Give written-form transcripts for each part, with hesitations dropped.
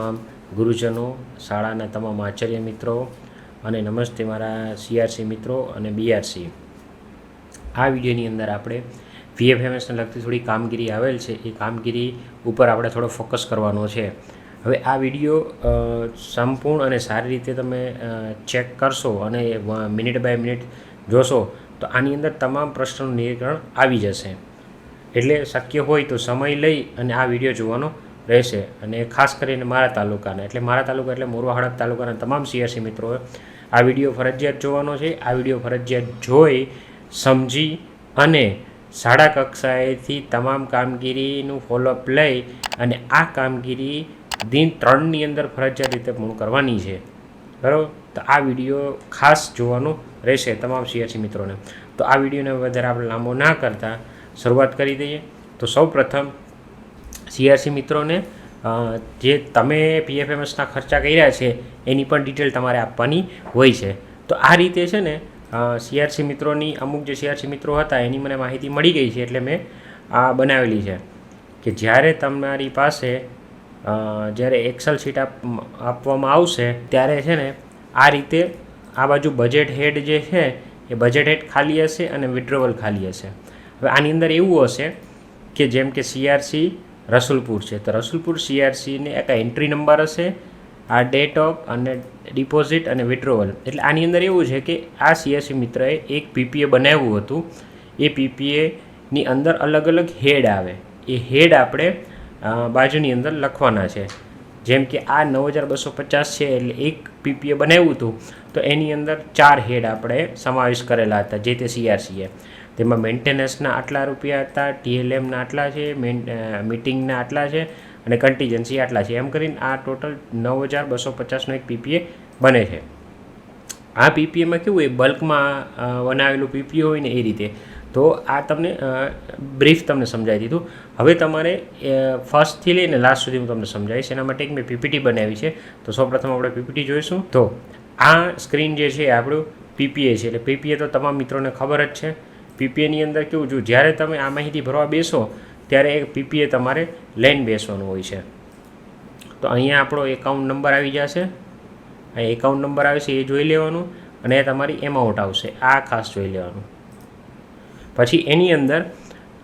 તમામ ગુરુજનો, શાળાના તમામ આચાર્ય મિત્રો અને નમસ્તે મારા સીઆરસી મિત્રો અને બીઆરસી. આ વિડીયોની અંદર આપણે વીએફએમએસને લગતી થોડી કામગીરી આવેલ છે, એ કામગીરી ઉપર આપણે થોડો ફોકસ કરવાનો છે. હવે આ વિડીયો સંપૂર્ણ અને સારી રીતે તમે ચેક કરશો અને મિનિટ બાય મિનિટ જોશો તો આની અંદર તમામ પ્રશ્નોનું નિરાકરણ આવી જશે. એટલે શક્ય હોય તો સમય લઈ અને આ વિડીયો જોવાનો રહેશે. અને ખાસ કરીને મારા તાલુકા એટલે મોરવા હડપ તાલુકાના તમામ સીઆરસી મિત્રોએ આ વિડીયો ફરજિયાત જોવાનો છે. આ વિડીયો ફરજિયાત જોઈ સમજી અને શાળા કક્ષાએથી તમામ કામગીરીનું ફોલોઅપ લઈ અને આ કામગીરી દિન 3ની અંદર ફરજિયાત રીતે પૂર્ણ કરવાની છે. બરાબર? તો આ વિડીયો ખાસ જોવાનો રહેશે તમામ સીઆરસી મિત્રોને. તો આ વિડીયોને વધારે આપણે લાંબો ના કરતા શરૂઆત કરી દઈએ. તો સૌ પ્રથમ સીઆરસી મિત્રોને જે તમે પીએફએમએસના ખર્ચા કર્યા છે એની પણ ડિટેલ તમારે આપવાની હોય છે. તો આ રીતે છે ને સીઆરસી મિત્રોની અમુક જે સીઆરસી મિત્રો હતા એની મને માહિતી મળી ગઈ છે, એટલે મેં આ બનાવેલી છે કે જ્યારે તમારી પાસે જ્યારે એક્સેલ શીટ આપવામાં આવશે ત્યારે છે ને આ રીતે આ બાજુ બજેટ હેડ જે છે એ બજેટ હેડ ખાલી હશે અને વિડ્રોવલ ખાલી હશે. હવે આની અંદર એવું હશે કે જેમ કે સીઆરસી રસુલપુર છે તો રસુલપુર સીઆરસીને એક એન્ટ્રી નંબર હશે, આ ડેટ ઓફ અને ડિપોઝિટ અને વિડ્રોવલ. એટલે આની અંદર એવું છે કે આ સીઆરસી મિત્રએ એક પીપીએ બનાવ્યું હતું. એ પીપીએની અંદર અલગ અલગ હેડ આવે, એ હેડ આપણે બાજુની અંદર લખવાના છે. જેમ કે આ 9250 છે એટલે એક પીપીએ બનાવ્યું હતું તો એની અંદર 4 હેડ આપણે સમાવેશ કરેલા હતા જે તે સીઆરસીએ. તેમાં મેન્ટેનન્સના આટલા રૂપિયા હતા, ટીએલએમના આટલા છે, મીટિંગના આટલા છે અને કન્ટીજન્સી આટલા છે. એમ કરીને આ ટોટલ 9250નો એક પીપીએ બને છે. આ પીપીએમાં કેવું હોય, બલ્કમાં બનાવેલું પીપીએ હોય ને એ રીતે. તો આ તમને બ્રીફ તમને સમજાવી દીધું. હવે તમારે ફર્સ્ટથી લઈને લાસ્ટ સુધી હું તમને સમજાવીશ. એના માટે એક મેં પીપીટી બનાવી છે. તો સૌપ્રથમ આપણે પીપીટી જોઈશું. તો આ સ્ક્રીન જે છે આપણું પીપીએ છે. એટલે પીપીએ તો તમામ મિત્રોને ખબર જ છે. પીપીએની અંદર કેવું જો જ્યારે તમે આ માહિતી ભરવા બેસો ત્યારે એક પીપીએ તમારે લઈને બેસવાનું હોય છે. તો અહીંયા આપણો એકાઉન્ટ નંબર આવી જશે. અહીં એકાઉન્ટ નંબર આવે છે એ જોઈ લેવાનું અને તમારી એમાઉન્ટ આવશે, આ ખાસ જોઈ લેવાનું. પછી એની અંદર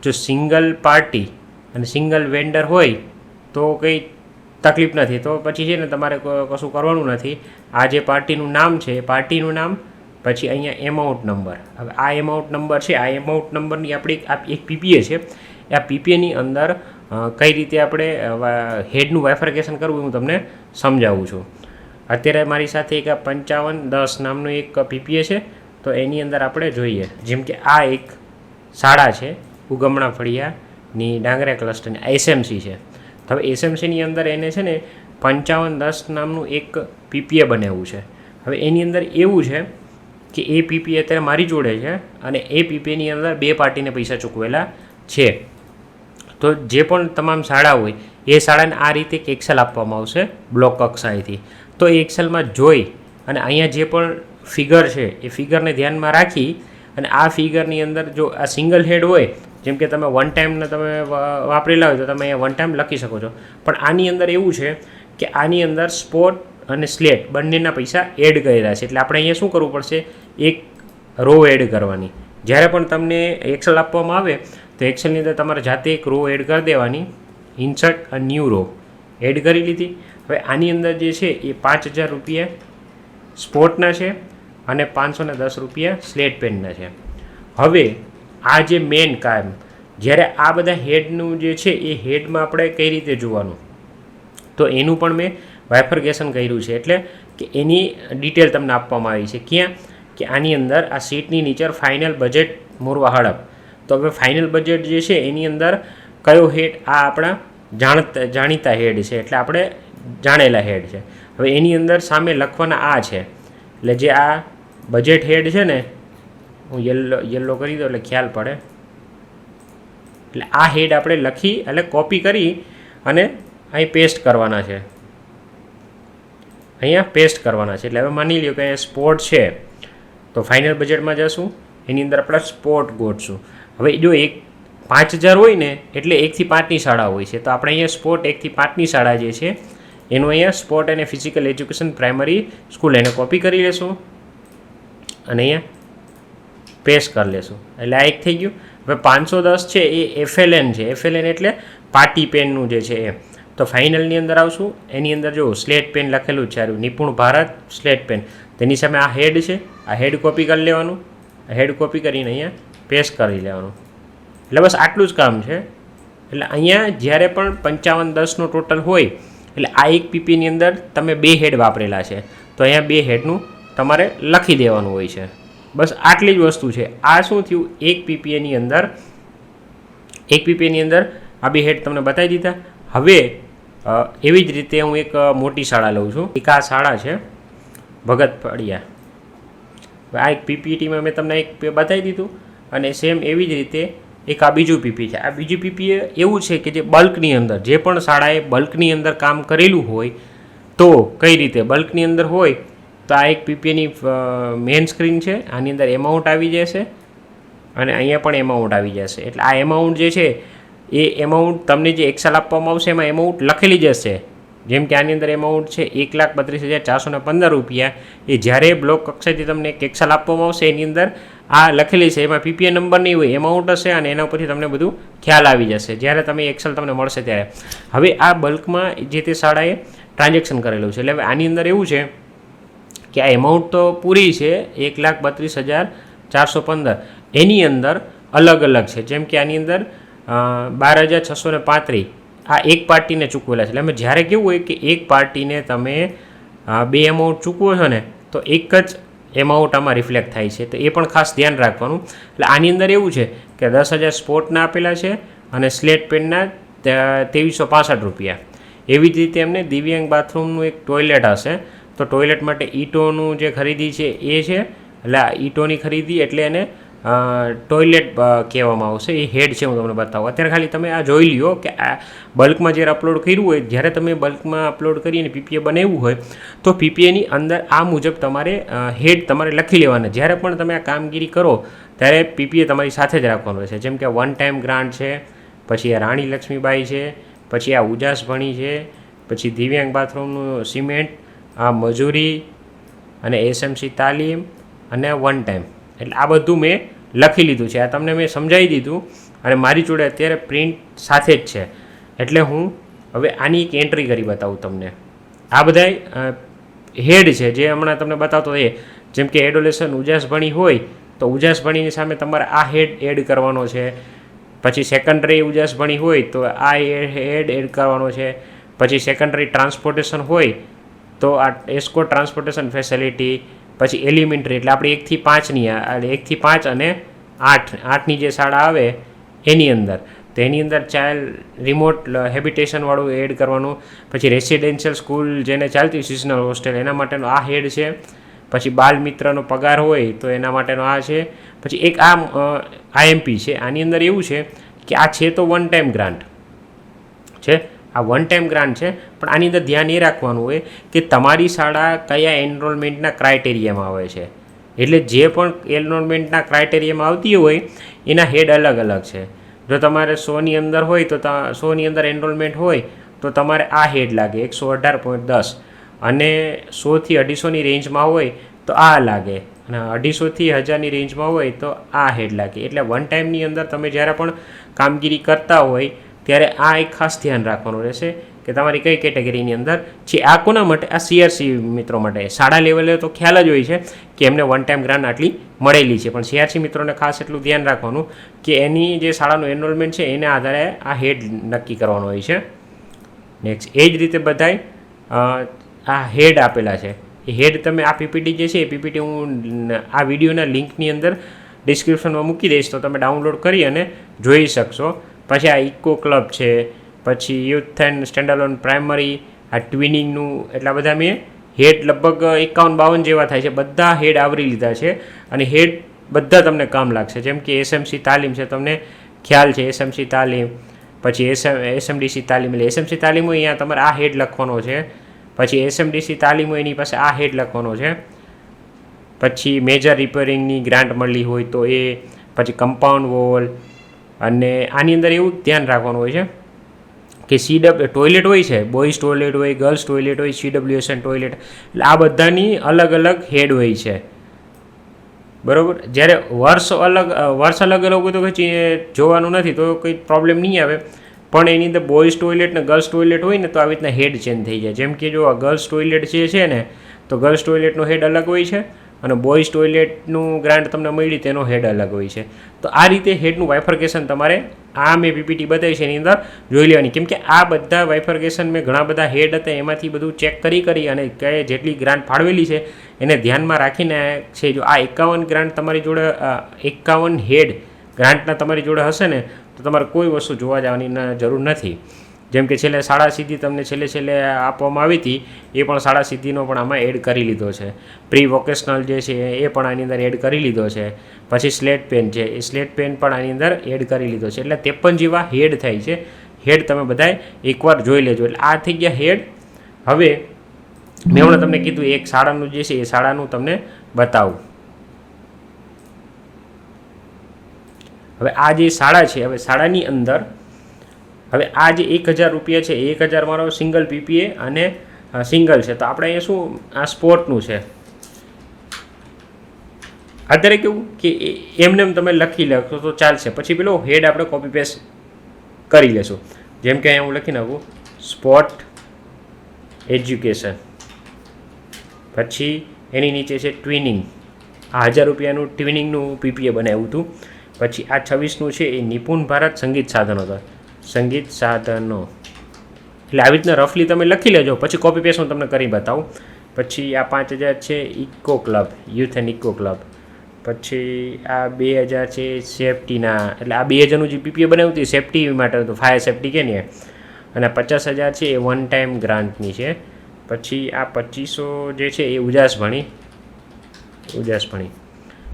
જો સિંગલ પાર્ટી અને સિંગલ વેન્ડર હોય તો કંઈ તકલીફ નથી. તો પછી છે ને તમારે કશું કરવાનું નથી. આ જે પાર્ટીનું નામ છે એ પાર્ટીનું નામ, પછી અહીંયા એમાઉન્ટ નંબર. હવે આ એમાઉન્ટ નંબર છે, આ એમાઉન્ટ નંબરની આપણી એક પીપીએ છે. આ પીપીએની અંદર કઈ રીતે આપણે હેડનું વાયફર્કેશન કરવું હું તમને સમજાવું છું. અત્યારે મારી સાથે એક 5510 નામનું એક પીપીએ છે. તો એની અંદર આપણે જોઈએ જેમ કે આ એક શાળા છે ઉગમણા ફળિયાની ડાંગરા ક્લસ્ટરની એસએમસી છે. હવે એસએમસીની અંદર એને છે ને 5510 નામનું એક પીપીએ બનાવ્યું છે. હવે એની અંદર એવું છે કે એ પીપીએ અત્યારે મારી જોડે છે અને એ પીપીએની અંદર 2 પાર્ટીને પૈસા ચૂકવેલા છે. તો જે પણ તમામ શાળા હોય એ શાળાને આ રીતે એક એક્સેલ આપવામાં આવશે બ્લોક કક્ષાએથી. તો એ એક્સેલમાં જોઈ અને અહીંયા જે પણ ફિગર છે એ ફિગરને ધ્યાનમાં રાખી અને આ ફિગરની અંદર જો આ સિંગલ હેડ હોય, જેમ કે તમે વન ટાઈમને તમે વાપરેલા હોય તો તમે અહીંયા વન ટાઈમ લખી શકો છો. પણ આની અંદર એવું છે કે આની અંદર સ્પોટ અને સ્લેટ બંનેના પૈસા એડ કરેલા છે. એટલે આપણે અહીંયા શું કરવું પડશે, એક રો એડ કરવાની. જ્યારે પણ તમને એક્સેલ આપવામાં આવે તો એક્સેલની અંદર તમારે જાતે એક રો એડ કરી દેવાની. Insert a new row add કરી લીધી. હવે આની અંદર જે છે એ 5000 રૂપિયા સ્પોટના છે અને 510 રૂપિયા સ્લેટ પેનના છે. હવે આ જે મેન કામ, જ્યારે આ બધા હેડનું જે છે એ હેડમાં આપણે કઈ રીતે જોવાનું, તો એનું પણ મેં વાયફર્કેશન કર્યું છે. એટલે કે એની ડિટેલ તમને આપવામાં આવી છે. ક્યાં કે આની અંદર આ સીટની નીચે ફાઇનલ બજેટ મોરવા હડપ. તો હવે ફાઇનલ બજેટ જે છે એની અંદર કયો હેડ, આ આપણા જાણીતા હેડ છે, એટલે આપણે જાણેલા હેડ છે. હવે એની અંદર સામે લખવાના આ છે. એટલે જે આ બજેટ હેડ છે ને, હું યલો કરી દઉં એટલે ખ્યાલ પડે. એટલે આ હેડ આપણે લખી એટલે કોપી કરી અને અહીં પેસ્ટ કરવાના છે. અહીંયા પેસ્ટ કરવાના છે. એટલે હવે માની લ્યો કે અહીંયા સ્પોટ છે તો ફાઇનલ બજેટમાં જશું, એની અંદર આપણે સ્પોટ ગોઠશું. હવે જો 5000 હોય ને એટલે 1 થી 5ની શાળા હોય છે. તો આપણે અહીંયા સ્પોટ 1 થી 5ની શાળા જે છે એનું અહીંયા સ્પોર્ટ અને ફિઝિકલ એજ્યુકેશન પ્રાઇમરી સ્કૂલ એને કોપી કરી લેશું અને અહીંયા પેસ્ટ કરી લેશું. એટલે આ એક થઈ ગયું. હવે 510 છે એ FLN છે. FLN એટલે પાટી પેનનું જે છે એ. તો ફાઇનલની અંદર આવશું. એની અંદર જો સ્લેટ પેન લખેલું છે નિપુણ ભારત સ્લેટ પેન, તેની સામે આ હેડ છે. આ હેડ કોપી કરી લેવાનું. હેડ કોપી કરીને અહીંયા પેસ્ટ કરી લેવાનું. એટલે બસ આટલું જ કામ છે. એટલે અહીંયા જ્યારે પણ 5510નો ટોટલ હોય એટલે આ એક પીપીની અંદર તમે 2 હેડ વાપરેલા છે તો અહીંયા 2 હેડનું તમારે લખી દેવાનું હોય છે. બસ આટલી જ વસ્તુ છે. આ શું થયું, એક પીપીએની અંદર આ 2 હેડ તમને બતાવી દીધા. હવે એવી જ રીતે હું એક મોટી શાળા લઉં છું. એક આ શાળા છે ભગત પડિયા. આ એક પીપીટીમાં મેં તમને એક બતાવી દીધું અને સેમ એવી જ રીતે એક આ બીજું પીપી છે. આ બીજું પીપી એવું છે કે જે બલ્કની અંદર, જે પણ શાળાએ બલ્કની અંદર કામ કરેલું હોય તો કઈ રીતે બલ્કની અંદર હોય તો આ એક પીપીની મેઇન સ્ક્રીન છે. આની અંદર એમાઉન્ટ આવી જશે અને અહીંયા પણ એમાઉન્ટ આવી જશે. એટલે આ એમાઉન્ટ જે છે એ એમાઉન્ટ તમને જે એક્સેલ આપવામાં આવશે એમાં એમાઉન્ટ લખેલી જ હશે. જેમ કે આની અંદર એમાઉન્ટ છે 1,32,415 રૂપિયા. એ જ્યારે બ્લોક કક્ષાએથી તમને એક એક્સેલ આપવામાં આવશે એની અંદર આ લખેલી છે. એમાં પીપીએ નંબર નહીં હોય, એમાઉન્ટ હશે અને એના ઉપરથી તમને બધું ખ્યાલ આવી જશે જ્યારે તમે એક્સેલ તમને મળશે ત્યારે. હવે આ બલ્કમાં જે તે શાળાએ ટ્રાન્ઝેક્શન કરેલું છે. એટલે હવે આની અંદર એવું છે કે આ એમાઉન્ટ તો પૂરી છે 1,32,415. એની અંદર અલગ અલગ છે. જેમ કે આની અંદર 12,635 આ એક પાર્ટીને ચૂકવેલા છે. એટલે અમે જ્યારે કેવું હોય કે એક પાર્ટીને તમે 2 એમાઉન્ટ ચૂકવો છો ને તો એક જ એમાઉન્ટ આમાં રિફ્લેક્ટ થાય છે. તો એ પણ ખાસ ધ્યાન રાખવાનું. એટલે આની અંદર એવું છે કે 10,000 સ્પોર્ટના આપેલા છે અને સ્લેટ પેનના 2,365 રૂપિયા. એવી જ રીતે એમને દિવ્યાંગ બાથરૂમનું એક ટોયલેટ હશે તો ટોયલેટ માટે ઈંટોનું જે ખરીદી છે એ છે. એટલે આ ઈંટોની ખરીદી એટલે એને ટોયલેટ કહેવામાં આવશે. એ હેડ છે, હું તમને બતાવું. અત્યારે ખાલી તમે આ જોઈ લ્યો કે આ બલ્કમાં જ્યારે અપલોડ કર્યું હોય, જ્યારે તમે બલ્કમાં અપલોડ કરીને પીપીએ બનાવ્યું હોય તો પીપીએની અંદર આ મુજબ તમારે હેડ તમારે લખી લેવાના. જ્યારે પણ તમે આ કામગીરી કરો ત્યારે પીપીએ તમારી સાથે જ રાખવાનું રહેશે. જેમ કે 1 ટાઈમ ગ્રાન્ટ છે, પછી આ રાણી લક્ષ્મીબાઈ છે, પછી આ ઉજાસ ભણી છે, પછી દિવ્યાંગ બાથરૂમનું સિમેન્ટ, આ મજૂરી અને એસએમસી તાલીમ અને 1 ટાઈમ. એટલે આ બધું મેં લખી લીધું છે. આ તમને મેં સમજાવી દીધું અને મારી જોડે અત્યારે પ્રિન્ટ સાથે જ છે. એટલે હું હવે આની એક એન્ટ્રી કરી બતાવું તમને. આ બધાય હેડ છે જે હમણાં તમને બતાવતો એ. જેમ કે એડોલેશન ઉજાસ ભણી હોય તો ઉજાસ ભણીની સામે તમારે આ હેડ એડ કરવાનો છે. પછી સેકન્ડરી ઉજાસ ભણી હોય તો આ હેડ એડ કરવાનો છે. પછી સેકન્ડરી ટ્રાન્સપોર્ટેશન હોય તો આ એસ્કો ટ્રાન્સપોર્ટેશન ફેસિલિટી. પછી એલિમેન્ટરી એટલે આપણે 1 થી 5ની 1 થી 5 અને 8ની જે શાળા આવે એની અંદર તો એની અંદર ચાઇલ્ડ રિમોટ હેબિટેશનવાળું એડ કરવાનું. પછી રેસિડેન્શિયલ સ્કૂલ જેને ચાલતી સિઝનલ હોસ્ટેલ એના માટેનો આ હેડ છે. પછી બાલ મિત્રનો પગાર હોય તો એના માટેનો આ છે. પછી એક આ આઈએમપી છે. આની અંદર એવું છે કે આ છે તો 1 ટાઈમ ગ્રાન્ટ છે. આ 1 ટાઈમ ગ્રાન્ટ છે પણ આની અંદર ધ્યાન એ રાખવાનું હોય કે તમારી શાળા કયા એનરોલમેન્ટના ક્રાઇટેરિયામાં આવે છે. એટલે જે પણ એનરોલમેન્ટના ક્રાઇટેરિયામાં આવતી હોય એના હેડ અલગ અલગ છે. જો તમારે 100ની અંદર હોય તો 100ની અંદર એનરોલમેન્ટ હોય તો તમારે આ હેડ લાગે 118.10 અને 100 થી 250ની રેન્જમાં હોય તો આ લાગે અને 250 થી 1000ની રેન્જમાં હોય તો આ હેડ લાગે. એટલે 1 ટાઈમની અંદર તમે જ્યારે પણ કામગીરી કરતા હોય ત્યારે આ એક ખાસ ધ્યાન રાખવાનું રહેશે કે તમારી કઈ કેટેગરીની અંદર છે. આ કોના માટે? આ સીઆરસી મિત્રો માટે. શાળા લેવલે તો ખ્યાલ જ હોય છે કે એમને 1 ટાઈમ ગ્રાન્ટ આટલી મળેલી છે, પણ સીઆરસી મિત્રોને ખાસ એટલું ધ્યાન રાખવાનું કે એની જે શાળાનું એનરોલમેન્ટ છે એના આધારે આ હેડ નક્કી કરવાનો હોય છે. નેક્સ્ટ એ જ રીતે બધાય આ હેડ આપેલા છે. એ હેડ તમે આ પીપીટી જે છે એ પીપીટી હું આ વિડીયોના લિંકની અંદર ડિસ્ક્રિપ્શનમાં મૂકી દઈશ તો તમે ડાઉનલોડ કરી અને જોઈ શકશો. પછી આ ઇકો ક્લબ છે, પછી યુથ એન્ડ સ્ટેન્ડઅલોન પ્રાઇમરી, આ ટ્વિનિંગનું, એટલા બધા મેં હેડ લગભગ 51-52 જેવા થાય છે. બધા હેડ આવરી લીધા છે અને હેડ બધા તમને કામ લાગશે. જેમ કે એસએમસી તાલીમ છે, તમને ખ્યાલ છે એસએમસી તાલીમ. પછી એસએમડીસી તાલીમ, એટલે એસએમસી તાલીમ હોય અહીંયા તમારે આ હેડ લખવાનો છે. પછી એસએમડીસી તાલીમ હોય એની પાસે આ હેડ લખવાનો છે. પછી મેજર રિપેરિંગની ગ્રાન્ટ મળી હોય તો એ. પછી કમ્પાઉન્ડ વોલ અને આની અંદર એવું ધ્યાન રાખવાનું હોય છે કે ટોયલેટ હોય છે, બોયઝ ટોયલેટ હોય, ગર્લ્સ ટોયલેટ હોય, CWSN ટોયલેટ, એટલે આ બધાની અલગ અલગ હેડ હોય છે, બરાબર. જ્યારે વર્ષ અલગ અલગ હોય તો કંઈ જોવાનું નથી, તો કંઈ પ્રોબ્લેમ નહીં આવે. પણ એની અંદર બોયઝ ટોયલેટ ને ગર્લ્સ ટોયલેટ હોય ને તો આવી રીતના હેડ ચેન્જ થઈ જાય. જેમ કે જો આ ગર્લ્સ ટોયલેટ જે છે ને, તો ગર્લ્સ ટોયલેટનો હેડ અલગ હોય છે અને બોયઝ ટોયલેટનું ગ્રાન્ટ તમને મળી તેનો હેડ અલગ હોય છે. તો આ રીતે હેડનું વાઇફર્કેશન તમારે આ મેં PPT બતાવી છે એની અંદર જોઈ લેવાની. કેમ કે આ બધા વાઇફર્કેશન મેં ઘણા બધા હેડ હતા એમાંથી બધું ચેક કરી અને કઈ જેટલી ગ્રાન્ટ ફાળવેલી છે એને ધ્યાનમાં રાખીને છે. જો આ 51 ગ્રાન્ટ તમારી જોડે 51 હેડ ગ્રાન્ટના તમારી જોડે હશે ને તો તમારે કોઈ વસ્તુ જોવા જવાની જરૂર નથી. જેમ કે છેલ્લે શાળા સિદ્ધિ તમને છેલ્લે આપવામાં આવી હતી, એ પણ શાળા સિદ્ધિનો પણ આમાં એડ કરી લીધો છે. પ્રી વોકેશનલ જે છે એ પણ આની અંદર એડ કરી લીધો છે. પછી સ્લેટ પેન છે, એ સ્લેટ પેન પણ આની અંદર એડ કરી લીધો છે. એટલે 53 જેવા હેડ થાય છે. હેડ તમે બધાએ એકવાર જોઈ લેજો. એટલે આ થઈ ગયા હેડ. હવે મેં હમણાં તમને કીધું એક શાળાનું જે છે એ શાળાનું તમને બતાવું. હવે આ જે શાળા છે, હવે શાળાની અંદર હવે આ જે 1000 રૂપિયા છે, 1000 મારો સિંગલ PPA અને સિંગલ છે. તો આપણે અહીંયા શું આ સ્પોર્ટનું છે. અત્યારે કેવું કે એમને તમે લખી લખો તો ચાલશે, પછી પેલો હેડ આપણે કોપી પેસ્ટ કરી લેશું. જેમ કે અહીંયા હું લખી નાખું સ્પોર્ટ એજ્યુકેશન, પછી એની નીચે છે ટ્વિનિંગ. આ 1000 રૂપિયાનું ટ્વિનિંગનું PPA બનાવ્યું હતું. પછી આ 26નું છે એ નિપુણ ભારત સંગીત સાધનો હતા, સંગીત સાધનો. એટલે આવી રીતના રફલી તમે લખી લેજો, પછી કોપી પેસ્ટ હું તમને કરી બતાવું. પછી આ 5000 છે eco club, youth and eco club. પછી આ 2000 છે સેફટીના, એટલે આ 2000નું જે PPA બનાવ્યું હતું સેફટી માટે હતું, ફાયર સેફટી કે નહીં. અને 50000 છે એ વન ટાઈમ ગ્રાન્ટની છે. પછી આ 2500 જે છે એ ઉજાસ ભણી.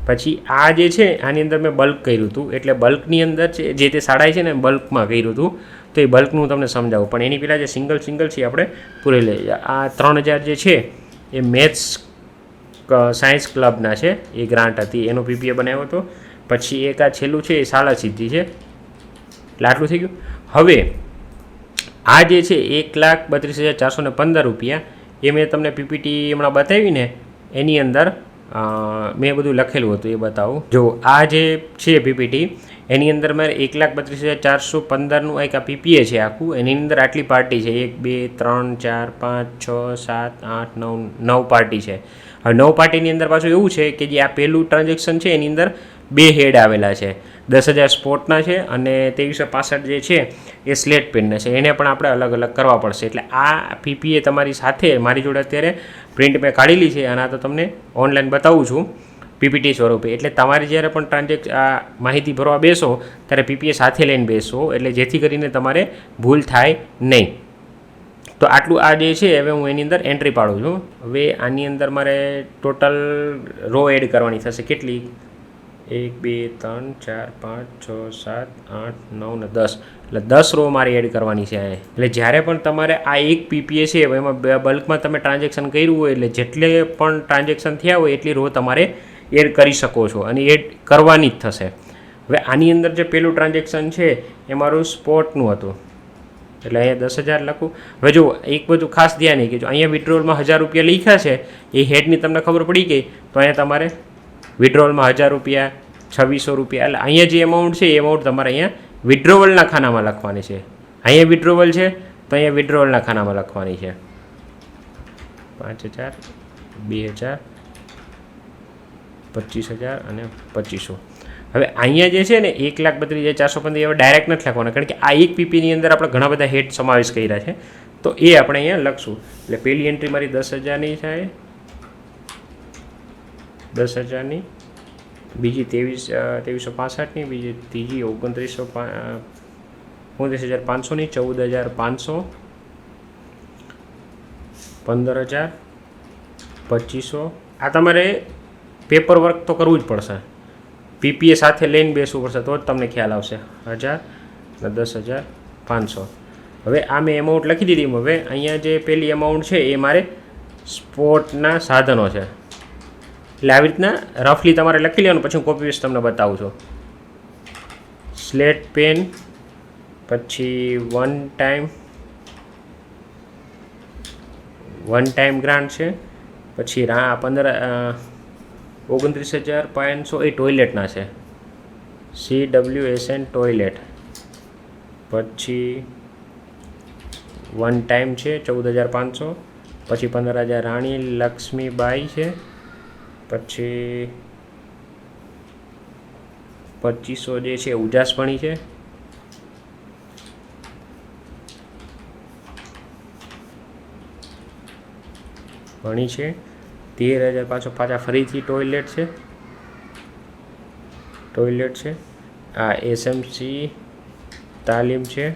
પછી આ જે છે આની અંદર મેં બલ્ક કર્યું હતું, એટલે બલ્કની અંદર છે જે તે શાળાએ છે ને બલ્કમાં કર્યું હતું, તો એ બલ્કનું તમને સમજાવું. પણ એની પહેલાં જે સિંગલ છે આપણે પૂરી લઈએ. આ 3000 જે છે એ મેથ્સ સાયન્સ ક્લબના છે, એ ગ્રાન્ટ હતી, એનો PPA બનાવ્યો હતો. પછી એક આ છેલ્લું છે એ શાળા સિદ્ધિ છે. એટલે આટલું થઈ ગયું. હવે આ જે છે 1,32,415 રૂપિયા એ મેં તમને PPT હમણાં બતાવીને એની અંદર મેં બધું લખેલું હતું એ બતાવું. જો આ જે છે PPT એની અંદર મારે 1,32,415નું એક આ PPA છે આખું. એની અંદર આટલી પાર્ટી છે, 1 2 3 4 5 6 7 8 9 પાર્ટી છે. હવે 9 પાર્ટીની અંદર પાછું એવું છે કે જે આ પહેલું ટ્રાન્ઝેક્શન છે એની અંદર 2 હેડ આવેલા છે. 10,000 સ્પોર્ટના છે અને 2365 જે છે એ સ્લેટ પેનના છે. એને પણ આપણે અલગ અલગ કરવા પડશે. એટલે આ PPA તમારી સાથે મારી જોડે અત્યારે પ્રિન્ટ મેં કાઢેલી છે અને આ તો તમને ઓનલાઈન બતાવું છું PPT સ્વરૂપે. એટલે તમારે જ્યારે પણ આ માહિતી ભરવા બેસો ત્યારે PPA સાથે લઈને બેસો, એટલે જેથી કરીને તમારે ભૂલ થાય નહીં. તો આટલું આ જે છે હવે હું એની અંદર એન્ટ્રી પાડું છું. હવે આની અંદર મારે ટોટલ રો એડ કરવાની થશે. કેટલી? 1 2 3 4 5 6 7 8 9 ને 10. એટલે 10 રો મારે એડ કરવાની છે. એટલે જ્યારે પણ તમારે આ એક PPA છે એમાં બલ્કમાં તમે ટ્રાન્ઝેક્શન કર્યું હોય એટલે જેટલે પણ ટ્રાન્ઝેક્શન થયા હોય એટલી રો તમારે એડ કરી શકો છો અને એડ કરવાની જ થશે. હવે આની અંદર જે પેલું ટ્રાન્ઝેક્શન છે એ મારું સ્પોર્ટનું હતું, એટલે અહીંયા 10,000 લખું. હવે જો એક બધું ખાસ ધ્યાન નહીં કે જો અહીંયા વિડ્રોલમાં 1000 રૂપિયા લખ્યા છે એ હેડની તમને ખબર પડી ગઈ, તો અહીંયા તમારે વિડ્રોવલમાં 1000 રૂપિયા 2600 રૂપિયા, એટલે અહીંયા જે એમાઉન્ટ છે એ એમાઉન્ટ તમારે અહીંયા વિડ્રોવલના ખાનામાં લખવાની છે. અહીંયા વિડ્રોવલ છે તો અહીંયા વિડ્રોવલના ખાનામાં લખવાની છે. 5000 2000 25000 અને 2500. હવે અહીંયા જે છે ને 1,32,415 હવે ડાયરેક્ટ નથી લખવાના, કારણ કે આ એક PPની અંદર આપણે ઘણા બધા હેડ સમાવેશ કર્યા છે, તો એ આપણે અહીંયા લખશું. એટલે પહેલી એન્ટ્રી મારી 10,000ની થાય, 10,000ની, બીજી 2365ની, બીજી ત્રીજી 29,500ની, 14,500, 15,000, 2500. આ તમારે પેપર વર્ક તો કરવું જ પડશે, PPA સાથે લઈને બેસવું પડશે તો જ તમને ખ્યાલ આવશે. 1000 ને 10,500. હવે આ મેં એમાઉન્ટ લખી દીધી. હવે અહીંયા જે પહેલી એમાઉન્ટ છે એ મારે સ્પોર્ટના સાધનો છે, એટલે આવી રીતના રફલી તમારે લખી લેવાનું. પછી હું કોપી પેસ્ટ તમને બતાવું છું. સ્લેટ પેન, પછી one time one time grant છે. પછી 29,500 એ ટોયલેટના છે, CWSN ટોયલેટ. પછી વન ટાઈમ છે 14,500. પછી 15,000 રાણી લક્ષ્મીબાઈ છે. પછી 2500 જે છે ઉજાસપણી છે. ભણી છે. 13,500 પાછા ફરીથી ટોયલેટ છે. આ SMC તાલીમ છે.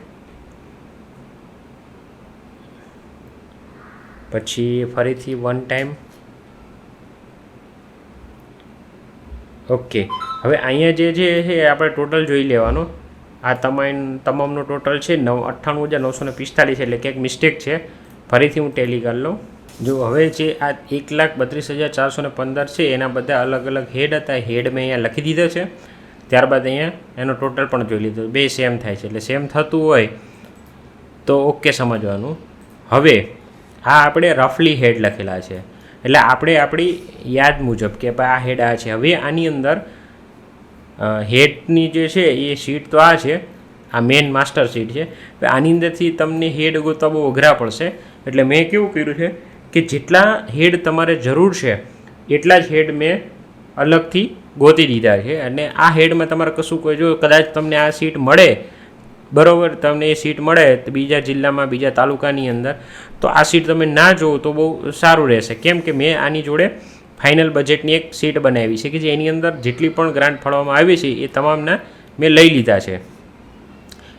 પછી ફરીથી વન ટાઈમ. ઓકે, હવે અહીંયા જે છે આપણે ટોટલ જોઈ લેવાનો. આ તમામનો ટોટલ છે 98,945, એટલે ક્યાંક મિસ્ટેક છે. ફરીથી હું ટેલી કરી લઉં. જો હવે જે આ 1,32,415 છે એના બધા અલગ અલગ હેડ હતા. હેડ મેં અહીંયા લખી દીધો છે. ત્યારબાદ અહીંયા એનો ટોટલ પણ જોઈ લીધો. બે સેમ થાય છે, એટલે સેમ થતું હોય તો ઓકે સમજવાનું. હવે આ આપણે રફલી હેડ લખેલા છે, એટલે આપણે આપણી યાદ મુજબ કે ભાઈ આ હેડ આ છે. હવે આની અંદર હેડની જે છે એ શીટ તો આ છે, આ મેન માસ્ટર શીટ છે. આની અંદરથી તમને હેડ ગોતવા બહુ અઘરા પડશે, એટલે મેં કેવું કર્યું છે કે જેટલા હેડ તમારે જરૂર છે એટલા જ હેડ મેં અલગથી ગોતી દીધા છે. અને આ હેડમાં તમારે કશું કોઈ જો કદાચ તમને આ સીટ મળે, બરાબર, તમને એ સીટ મળે તો બીજા જિલ્લામાં બીજા તાલુકાની અંદર, તો આ સીટ તમે ના જોવો તો બહુ સારું રહેશે. કેમ કે મેં આની જોડે ફાઇનલ બજેટની એક સીટ બનાવી છે કે જે એની અંદર જેટલી પણ ગ્રાન્ટ ફાળવવામાં આવી છે એ તમામના મેં લઈ લીધા છે.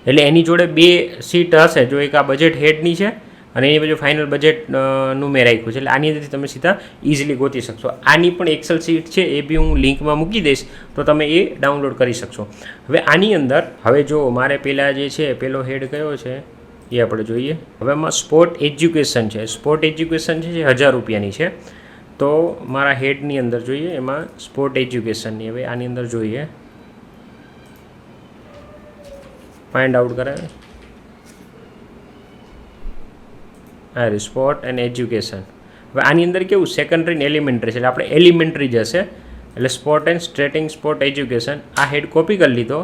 એટલે એની જોડે બે સીટ હશે, જો એક આ બજેટ હેડની છે અને એની બાજુ ફાઇનલ બજેટનું મેં રાખ્યું છે. એટલે આની અંદરથી તમે સીધા ઇઝીલી ગોતી શકશો. આની પણ એક્સેલ સીટ છે, એ બી હું લિંકમાં મૂકી દઈશ તો તમે એ ડાઉનલોડ કરી શકશો. હવે આની અંદર હવે જો મારે પહેલાં જે છે પહેલો હેડ કયો છે એ આપણે જોઈએ. હવે એમાં સ્પોર્ટ એજ્યુકેશન છે. સ્પોર્ટ એજ્યુકેશન છે 1,000 રૂપિયાની છે. તો મારા હેડની અંદર જોઈએ, એમાં સ્પોર્ટ એજ્યુકેશનની હવે આની અંદર જોઈએ, ફાઇન્ડ આઉટ કરાવે. હા, સ્પોર્ટ એન્ડ એજ્યુકેશન. હવે આની અંદર કેવું સેકન્ડરી ને એલિમેન્ટરી છે, એટલે આપણે એલિમેન્ટરી જશે. એટલે sport and stretching sport education આ હેડ કોપી કરી લીધો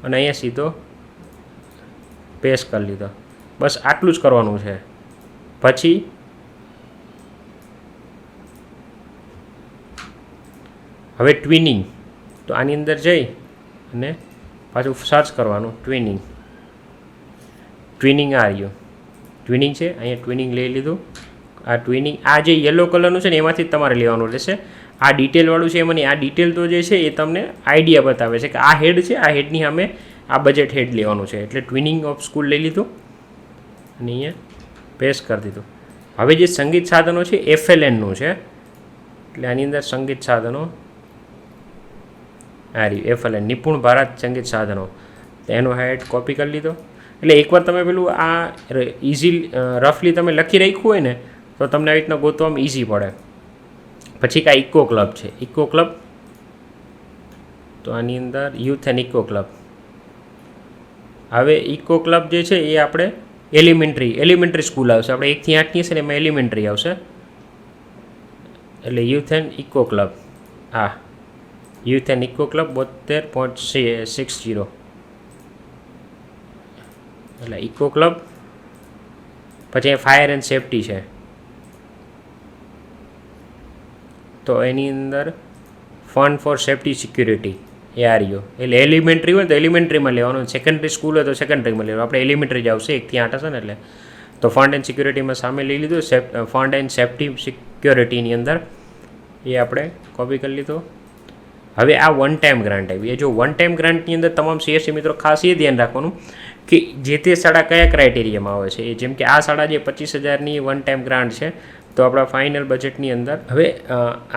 અને અહીંયા સીધો પેસ્ટ કરી લીધો. બસ આટલું જ કરવાનું છે. પછી હવે ટ્વિનિંગ, તો આની અંદર જઈ અને પાછું સર્ચ કરવાનું ટ્વિનિંગ આ રહ્યું ટ્વિનિંગ છે. અહીંયા ટ્વિનિંગ લઈ લીધું. આ ટ્વિનિંગ આ જે યલો કલરનું છે ને એમાંથી જ તમારે લેવાનું રહેશે. આ ડિટેલવાળું છે એમાંની આ ડિટેલ તો જે છે એ તમને આઈડિયા બતાવે છે કે આ હેડ છે, આ હેડની સામે આ બજેટ હેડ લેવાનું છે. એટલે ટ્વિનિંગ ઓફ સ્કૂલ લઈ લીધું અને અહીંયા પેસ્ટ કરી દીધું. હવે જે સંગીત સાધનો છે FLNનું છે, એટલે આની અંદર સંગીત સાધનો આ રહ્યું FLN નિપુણ ભારત સંગીત સાધનો, એનો હેડ કોપી કરી લીધો. એટલે એકવાર તમે પેલું આ રફલી તમે લખી રાખ્યું હોય ને તો તમને આવી રીતના ગોતવામાં ઇઝી પડે. પછી કાંઈ ઇકો ક્લબ છે, ઇકો ક્લબ, તો આની અંદર યુથ એન્ડ ઇકો ક્લબ. હવે ઇકો ક્લબ જે છે એ આપણે એલિમેન્ટરી સ્કૂલ આવશે. આપણે 1 થી 8ની હશે ને એમાં એલિમેન્ટરી આવશે. એટલે યુથ એન્ડ ઇકો ક્લબ, હા, યુથ એન્ડ ઇકો ક્લબ 72.60. એટલે ઇકો ક્લબ. પછી ફાયર એન્ડ સેફટી છે, તો એની અંદર fund for safety security A આ રહ્યો. એટલે એલિમેન્ટરી હોય તો એલિમેન્ટરીમાં લેવાનું, સેકન્ડરી સ્કૂલ હોય તો સેકન્ડરીમાં લેવાનું. આપણે એલિમેન્ટરી જ આવશે 1 થી 8 હશે ને. એટલે તો ફંડ એન્ડ સિક્યુરિટીમાં સામે લઈ લીધું. ફંડ એન્ડ સેફટી સિક્યોરિટીની અંદર એ આપણે કોપી કરી લીધો. હવે આ વન ટાઈમ ગ્રાન્ટ આવી. એ જો વન ટાઈમ ગ્રાન્ટની અંદર તમામ CSC મિત્રો ખાસ એ ધ્યાન રાખવાનું કે જે તે શાળા કયા ક્રાઇટેરિયામાં આવે છે. એ જેમ કે આ શાળા જે 25,000ની વન ટાઈમ ગ્રાન્ટ છે, તો આપણા ફાઇનલ બજેટની અંદર હવે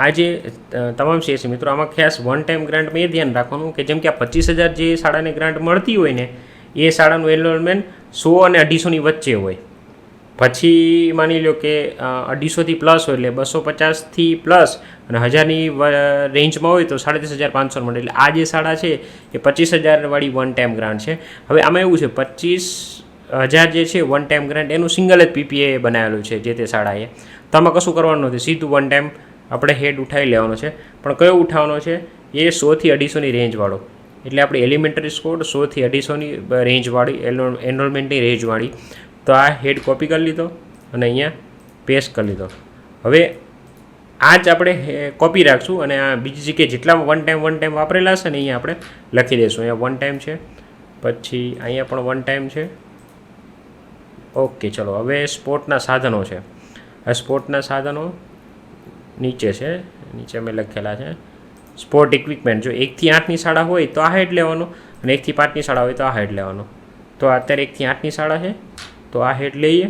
આ જે તમામ CSC મિત્રો આમાં ખાસ વન ટાઈમ ગ્રાન્ટમાં એ ધ્યાન રાખવાનું કે જેમ કે આ 25,000 જે શાળાને ગ્રાન્ટ મળતી હોય ને એ શાળાનું એનરોલમેન્ટ 100 અને 250ની વચ્ચે હોય. પછી માની લો કે 250થી પ્લસ હોય એટલે 250થી પ્લસ અને 1000ની રેન્જમાં હોય તો 35,500 મળે. એટલે આ જે શાળા છે એ 25,000 વન ટાઈમ ગ્રાન્ટ છે. હવે આમાં એવું છે 25,000 જે છે વન ટાઈમ ગ્રાન્ટ એનું સિંગલ જ PPA બનાવેલું છે જે તે શાળાએ. તો આમાં કશું કરવાનું નથી, સીધું વન ટાઈમ આપણે હેડ ઉઠાવી લેવાનો છે. પણ કયો ઉઠાવવાનો છે? એ 100 થી 250ની રેન્જવાળો. એટલે આપણે એલિમેન્ટરી સ્કોર 100 થી 250ની રેન્જવાળી, એનરોલમેન્ટની રેન્જવાળી. તો આ હેડ કોપી કરી લીધો અને અહીંયા પેસ્ટ કરી લીધો. હવે આ જ આપણે કોપી રાખશું અને આ બીજી જગ્યાએ જેટલા વન ટાઈમ વાપરેલા હશે ને અહીંયા આપણે લખી દઈશું. અહીંયા વન ટાઈમ છે, પછી અહીંયા પણ વન ટાઈમ છે. ઓકે, ચલો હવે સ્પોર્ટના સાધનો છે. આ સ્પોર્ટના સાધનો નીચે છે, નીચે મેં લખેલા છે સ્પોર્ટ ઇક્વિપમેન્ટ. જો 1 થી 8ની શાળા હોય તો આ હેડ લેવાનો, અને 1 થી 5ની શાળા હોય તો આ હેડ લેવાનો. તો અત્યારે 1 થી 8ની શાળા છે તો આ હેડ લઈએ.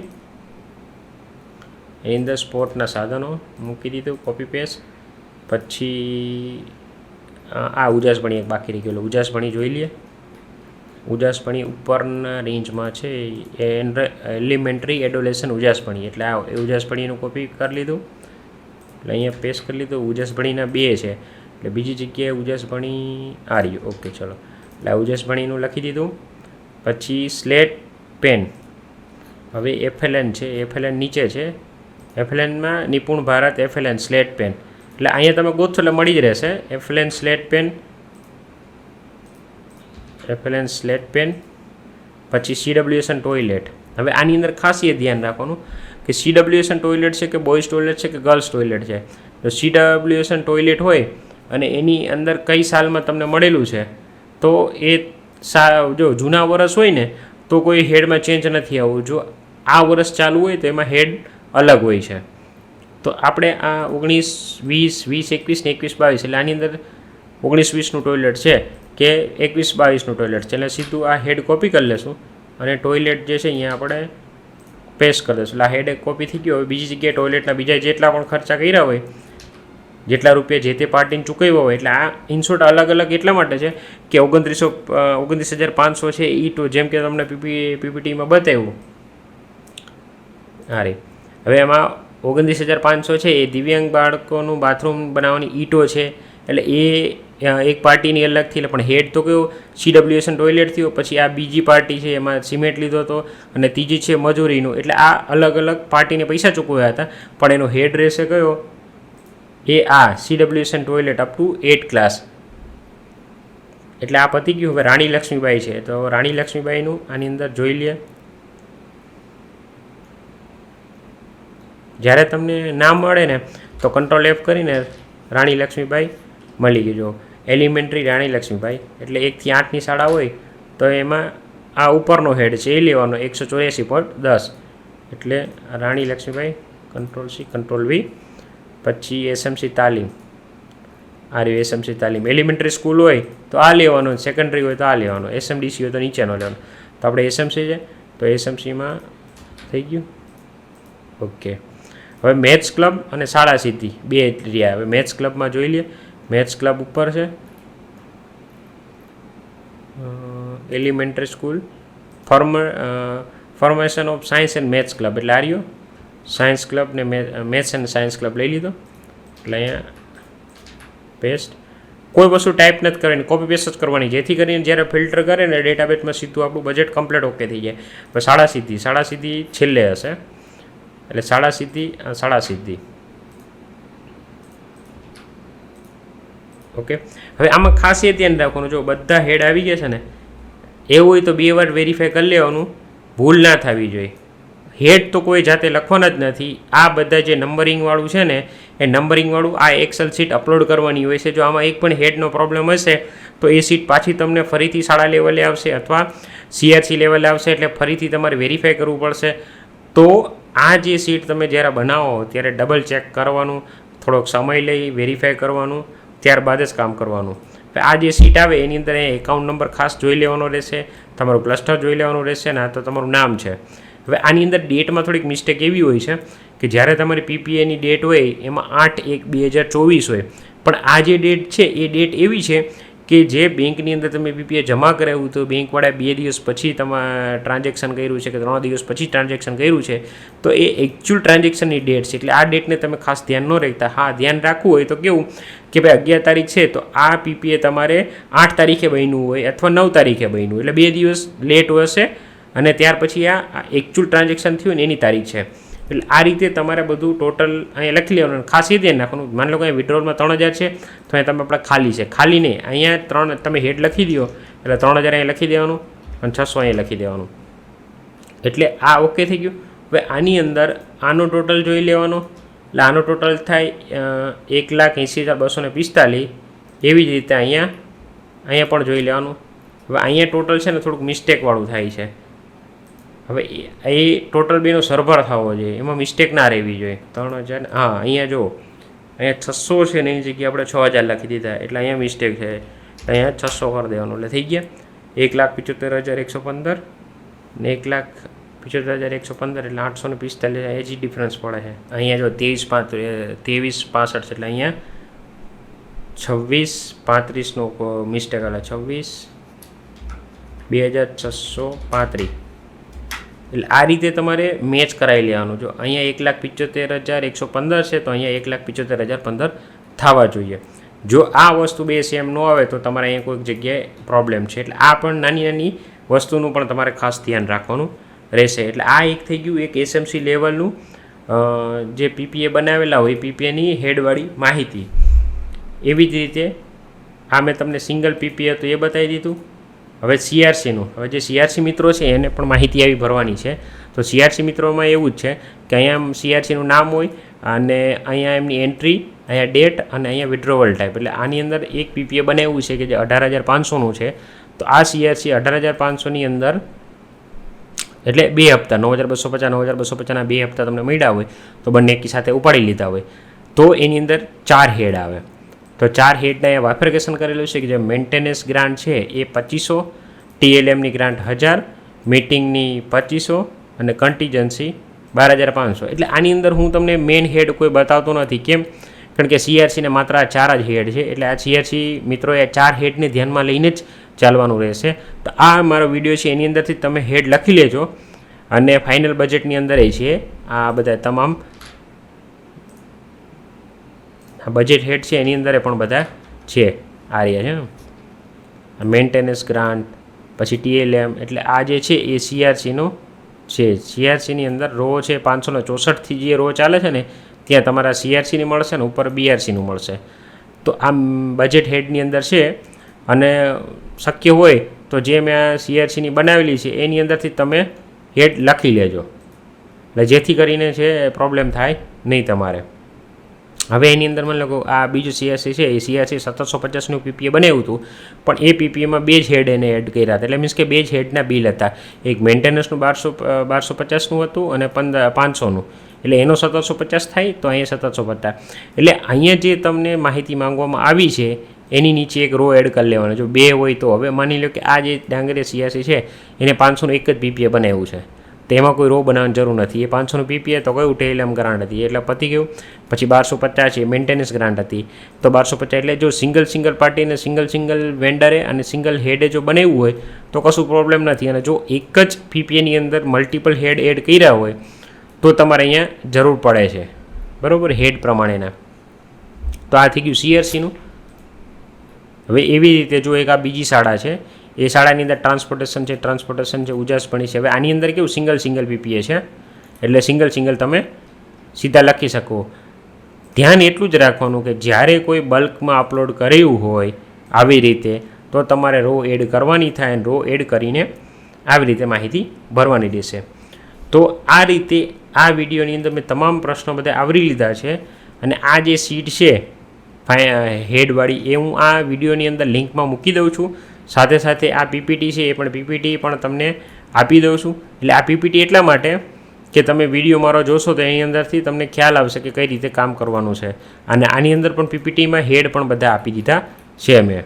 એની અંદર સ્પોર્ટના સાધનો મૂકી દીધું, કોપી પેસ્ટ. પછી આ ઉજાસભણી એક બાકી રહી ગયેલો, ઉજાસભણી જોઈ લઈએ. ઉજાસભણી ઉપરના રેન્જમાં છે, એલિમેન્ટરી એડોલેશન ઉજાસભણી. એટલે આ ઉજાસભણીનું કોપી કરી લીધું, એટલે અહીંયા પેસ્ટ કરી લીધું. ઉજાસભણીના 2 છે, એટલે બીજી જગ્યાએ ઉજાસભણી આ રહ્યું. ઓકે, ચલો, એટલે આ ઉજાસભણીનું લખી દીધું. પછી સ્લેટ પેન, હવે FLN છે, FLN નીચે છે. FLNમાં નિપુણ ભારત FLN સ્લેટ પેન, એટલે અહીંયા તમે ગોતશો એટલે મળી જ રહેશે. FLN slate pen, FLN slate pen. પછી CWSN ટોયલેટ. હવે આની અંદર ખાસ એ ધ્યાન રાખવાનું કે CWSN ટોયલેટ છે કે બોયઝ ટોયલેટ છે કે ગર્લ્સ ટોયલેટ છે. તો CWSN ટોયલેટ હોય અને એની અંદર કઈ સાલમાં તમને મળેલું છે તો એ જો જૂના વર્ષ હોય ને તો કોઈ હેડમાં ચેન્જ નથી આવવું. જો આ વર્ષ ચાલુ હોય તો એમાં હેડ અલગ હોય છે. તો આપણે આ 19, 20, 21, 22 એટલે આની અંદર 19-20નું ટોયલેટ છે કે 21-22નું ટોયલેટ છે. એટલે સીધું આ હેડ કોપી કરી લેશું અને ટોયલેટ જે છે અહીંયા આપણે પેસ્ટ કરી દઈશું. એટલે આ હેડ એક કોપી થઈ ગયો. હવે બીજી જગ્યાએ ટોયલેટના બીજા જેટલા પણ ખર્ચા કર્યા હોય, જેટલા રૂપિયા જે તે પાર્ટીને ચૂકવ્યા હોય, એટલે આ ઇનશોર્ટ અલગ અલગ એટલા માટે છે કે 29,500 છે એ તો જેમ કે તમને પીપીટીમાં બતાવ્યું. હા રે, હવે એમાં 29,500 છે એ દિવ્યાંગ બાળકોનું બાથરૂમ બનાવવાની ઈંટો છે. એટલે એ એક પાર્ટીની અલગથી, પણ હેડ તો કયો CWSN ટોયલેટ થયો. પછી આ બીજી પાર્ટી છે એમાં સિમેન્ટ લીધો હતો, અને ત્રીજી છે મજૂરીનું. એટલે આ અલગ અલગ પાર્ટીને પૈસા ચૂકવ્યા હતા, પણ એનો હેડ રહેશે કયો? એ આ CWSN toilet up to 8 class. એટલે આ પતી ગયું. હવે રાણી લક્ષ્મીબાઈ છે, તો રાણી લક્ષ્મીબાઈનું આની અંદર જોઈ લે. જ્યારે તમને નામ મળે ને તો કંટ્રોલ F કરીને રાણી લક્ષ્મીબાઈ મળી ગઈ. જો એલિમેન્ટરી રાણી લક્ષ્મીબાઈ, એટલે 1 થી 8ની શાળા હોય તો એમાં આ ઉપરનો હેડ છે એ લેવાનો 184.10. એટલે Rani Lakshmibai, control C, control V. પછી SMC તાલીમ, આ રહ્યું SMC તાલીમ. એલિમેન્ટરી સ્કૂલ હોય તો આ લેવાનો, સેકન્ડરી હોય તો આ લેવાનો, SMDC હોય તો નીચેનો લેવાનો. તો આપણે SMC છે તો SMCમાં થઈ ગયું. ઓકે, હવે મેથ્સ ક્લબ અને શાળા સિદ્ધિ 2 રહ્યા. હવે મેથ્સ ક્લબમાં જોઈ લઈએ. મેથ્સ ક્લબ ઉપર છે, elementary school, formation of science and maths club. એટલે આ રહ્યો સાયન્સ ક્લબ ને મેથ્સ એન્ડ સાયન્સ ક્લબ લઈ લીધો. એટલે અહીંયા પેસ્ટ. કોઈ વસ્તુ ટાઈપ નથી કરવાની, કોપી પેસ્ટ જ કરવાની, જેથી કરીને જ્યારે ફિલ્ટર કરે ને ડેટાબેઝમાં સીધું આપણું બજેટ કમ્પ્લીટ ઓકે થઈ જાય. હવે શાળા સિદ્ધિ છેલ્લે હશે, એટલે શાળા સિદ્ધિ. ઓકે, હવે આમાં ખાસ એ ધ્યાન રાખવાનું, જો બધા હેડ આવી ગયા છે ને એવું હોય તો 2 વાર વેરીફાઈ કરી લેવાનું, ભૂલ ના થવી જોઈએ. હેડ તો કોઈ જાતે લખવાના જ નથી. આ બધા જે નંબરિંગવાળું છે ને એ નંબરિંગવાળું આ એક્સેલ શીટ અપલોડ કરવાની હોય છે. જો આમાં એક પણ હેડનો પ્રોબ્લેમ હશે તો એ શીટ પાછી તમને ફરીથી શાળા લેવલે આવશે અથવા CRC લેવલે આવશે, એટલે ફરીથી તમારે વેરીફાઈ કરવું પડશે. તો આ જે શીટ તમે જ્યારે બનાવો ત્યારે ડબલ ચેક કરવાનું, થોડોક સમય લઈ વેરીફાઈ કરવાનું, ત્યારબાદ જ કામ કરવાનું. આ જે સીટ આવે એની અંદર એકાઉન્ટ નંબર ખાસ જોઈ લેવાનો રહેશે, તમારું ક્લસ્ટર જોઈ લેવાનું રહેશે ને, તો તમારું નામ છે. હવે આની અંદર ડેટમાં થોડીક મિસ્ટેક એવી હોય છે કે જ્યારે તમારી PPAની ડેટ હોય એમાં 8/1/2024 હોય, પણ આ જે ડેટ છે એ ડેટ એવી છે કે જે બેંકની અંદર તમે PPA જમા કરાવ્યું તો બેંકવાળાએ 2 દિવસ પછી તમારે ટ્રાન્ઝેક્શન કર્યું છે કે 3 દિવસ પછી ટ્રાન્ઝેક્શન કર્યું છે, તો એ એકચ્યુઅલ ટ્રાન્ઝેક્શનની ડેટ છે. એટલે આ ડેટને તમે ખાસ ધ્યાન ન રાખતા. હા, ધ્યાન રાખવું હોય તો કેવું કે ભાઈ 11 તારીખ છે તો આ PPA તમારે 8 તારીખે બન્યું હોય અથવા 9 તારીખે બન્યું, એટલે 2 દિવસ લેટ હશે અને ત્યાર પછી આ એકચ્યુઅલ ટ્રાન્ઝેક્શન થયું ને એની તારીખ છે. એટલે આ રીતે તમારે બધું ટોટલ અહીંયા લખી લેવાનું. ખાસ એ ધ્યાન રાખવાનું, માની લો કે અહીંયા વિડ્રોલમાં 3000 છે તો અહીંયા તમે આપણે ખાલી છે, ખાલી નહીં, અહીંયા તમે હેડ લખી દો એટલે 3000 અહીંયા લખી દેવાનું અને 600 અહીંયા લખી દેવાનું. એટલે આ ઓકે થઈ ગયું. હવે આની અંદર આનો ટોટલ જોઈ લેવાનો, એટલે આનો ટોટલ થાય 1,80,245. એવી જ રીતે અહીંયા પણ જોઈ લેવાનું. હવે અહીંયા ટોટલ છે ને થોડુંક મિસ્ટેકવાળું થાય છે. હવે એ ટોટલ બેનો સરભર થવો જોઈએ, એમાં મિસ્ટેક ના રહેવી જોઈએ. 3000, હા અહીંયા જો અહીંયા 600 છે ને એની જગ્યાએ આપણે 6000 લખી દીધા એટલે અહીંયા મિસ્ટેક છે. અહીંયા 600 કરી દેવાનું એટલે થઈ ગયા 1,75,115 ને 1,75,115 એટલે 845 એ જ ડિફરન્સ પડે છે. અહીંયા જો 23,65 એટલે અહીંયા 26,35નો મિસ્ટેક આવે, 26,2,635. એટલે આ રીતે તમારે મેચ કરાવી લેવાનું. જો અહીંયા 1,75,115 છે તો અહીંયા 1,75,015 થવા જોઈએ. જો આ વસ્તુ બે સેમ ન આવે તો તમારે અહીંયા કોઈક જગ્યાએ પ્રોબ્લેમ છે. એટલે આ પણ નાની નાની વસ્તુનું પણ તમારે ખાસ ધ્યાન રાખવાનું રહેશે. એટલે આ એક થઈ ગયું એક એસએમસી લેવલનું જે પીપીએ બનાવેલા હોય પીપીએની હેડવાળી માહિતી. એવી જ રીતે આ મેં તમને સિંગલ પીપીએ તો એ બતાવી દીધું. હવે સીઆરસીનું, હવે જે સીઆરસી મિત્રો છે એને પણ માહિતી આવી ભરવાની છે. તો સીઆરસી મિત્રોમાં એવું જ છે કે અહીંયા સીઆરસીનું નામ હોય અને અહીંયા એમની એન્ટ્રી, અહીંયા ડેટ અને અહીંયા વિડ્રોવલ ટાઈપ. એટલે આની અંદર એક પીપીએ બનાવ્યું છે કે જે 18,500નું છે. તો આ સીઆરસી 18,500ની અંદર એટલે 2 હપ્તા 9,250 9,250ના 2 હપ્તા તમને મળ્યા હોય તો બંને એકી સાથે ઉપાડી લીધા હોય તો એની અંદર 4 હેડ આવે. તો 4 હેડના અહીંયા વાફિકેશન કરેલું છે કે જે મેન્ટેનન્સ ગ્રાન્ટ છે એ 2500, ટીએલએમની ગ્રાન્ટ 1000, મીટિંગની 2500 અને કન્ટીજન્સી 12,500. એટલે આની અંદર હું તમને મેઇન હેડ કોઈ બતાવતો નથી. કેમ? કારણ કે સીઆરસીને માત્ર આ 4 જ હેડ છે. એટલે આ સીઆરસી મિત્રોએ આ 4 હેડને ધ્યાનમાં લઈને જ ચાલવાનું રહેશે. તો આ મારો વિડીયો છે એની અંદરથી તમે હેડ લખી લેજો અને ફાઇનલ બજેટની અંદર છે આ બધા તમામ બજેટ હેડ છે એની અંદર પણ બધા છે. આ રહ્યા છે મેન્ટેનન્સ ગ્રાન્ટ, પછી ટીએલએમ. એટલે આ જે છે એ સીઆરસીનો છે. સીઆરસીની અંદર રો છે 564થી જે રો ચાલે છે ને ત્યાં તમારા સીઆરસીની મળશે ને ઉપર બીઆરસીનું મળશે. તો આ બજેટ હેડની અંદર છે અને શક્ય હોય તો જે મેં સીઆરસીની બનાવેલી છે એની અંદરથી તમે હેડ લખી લેજો એટલે જેથી કરીને છે પ્રોબ્લેમ થાય નહીં તમારે. હવે એની અંદર મને લોકો આ બીજું સીઆરસી છે એ સીઆરસી 1750નું પીપીએ બનાવ્યું હતું પણ એ પીપીએમાં 2 જ હેડ એને એડ કર્યા હતા. એટલે મીન્સ કે 2 જ હેડના બિલ હતા. એક મેન્ટેનન્સનું 1250નું હતું અને 500નું. એટલે એનો 1750 થાય તો અહીંયા 1750. એટલે અહીંયા જે તમને માહિતી માંગવામાં આવી છે એની નીચે એક રો એડ કરી લેવાનો. જો 2 હોય તો હવે માની લો કે આ જે ડાંગરિયા સીઆરસી છે એને 500નું એક જ પીપીએ બનાવ્યું છે તો એમાં કોઈ રો બનાવવાની જરૂર નથી. એ 500નું પીપીએ તો કયું ટેલએમ ગ્રાન્ટ હતી એટલે પતી ગયું. પછી 1250 છે મેન્ટેનન્સ ગ્રાન્ટ હતી તો 1250. એટલે જો સિંગલ પાર્ટીને સિંગલ વેન્ડરે અને સિંગલ હેડે જો બનાવ્યું હોય તો કશું પ્રોબ્લેમ નથી. અને જો એક જ પીપીએની અંદર મલ્ટિપલ હેડ એડ કર્યા હોય તો તમારે અહીંયા જરૂર પડે છે, બરાબર, હેડ પ્રમાણેના. તો આ થઈ ગયું સીઆરસીનું. હવે એવી રીતે જો એક આ બીજી શાળા છે એ શાળાની અંદર ટ્રાન્સપોર્ટેશન છે ઉજાસપણી છે. હવે આની અંદર કેવું સિંગલ પીપીએ છે એટલે સિંગલ તમે સીધા લખી શકો. ધ્યાન એટલું જ રાખવાનું કે જ્યારે કોઈ બલ્કમાં અપલોડ કર્યું હોય આવી રીતે તો તમારે રો એડ કરવાની થાય અને રો એડ કરીને આવી રીતે માહિતી ભરવાની રહેશે. તો આ રીતે આ વિડીયોની અંદર મેં તમામ પ્રશ્નો બધા આવરી લીધા છે અને આ જે સીટ છે હેડવાળી એ હું આ વિડીયોની અંદર લિંકમાં મૂકી દઉં છું. સાથે આ પીપીટી છે એ પણ પીપીટી પણ તમને આપી દઉં છું. એટલે આ પીપીટી એટલા માટે કે તમે વિડીયો મારો જોશો તો એની અંદરથી તમને ખ્યાલ આવશે કે કઈ રીતે કામ કરવાનું છે. અને આની અંદર પણ પીપીટીમાં હેડ પણ બધા આપી દીધા છે મેં.